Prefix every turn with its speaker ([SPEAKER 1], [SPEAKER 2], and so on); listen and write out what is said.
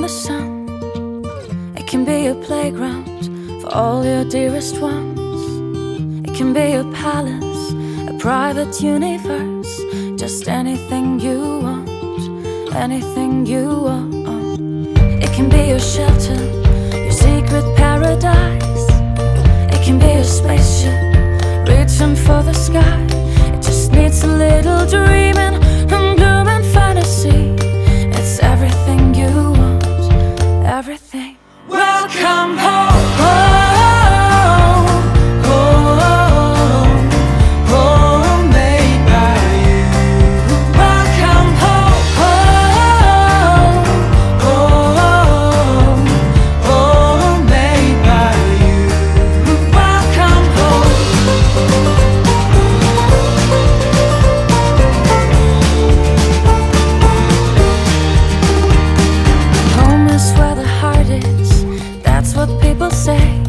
[SPEAKER 1] the sun. It can be a playground for all your dearest ones. It can be a palace, a private universe, just anything you want, anything you want. It can be your shelter, your secret paradise. It can be a spaceship reaching for the sky. It just needs a little dreaming and gloom and fantasy. It's everything you want, everything. Welcome home. Say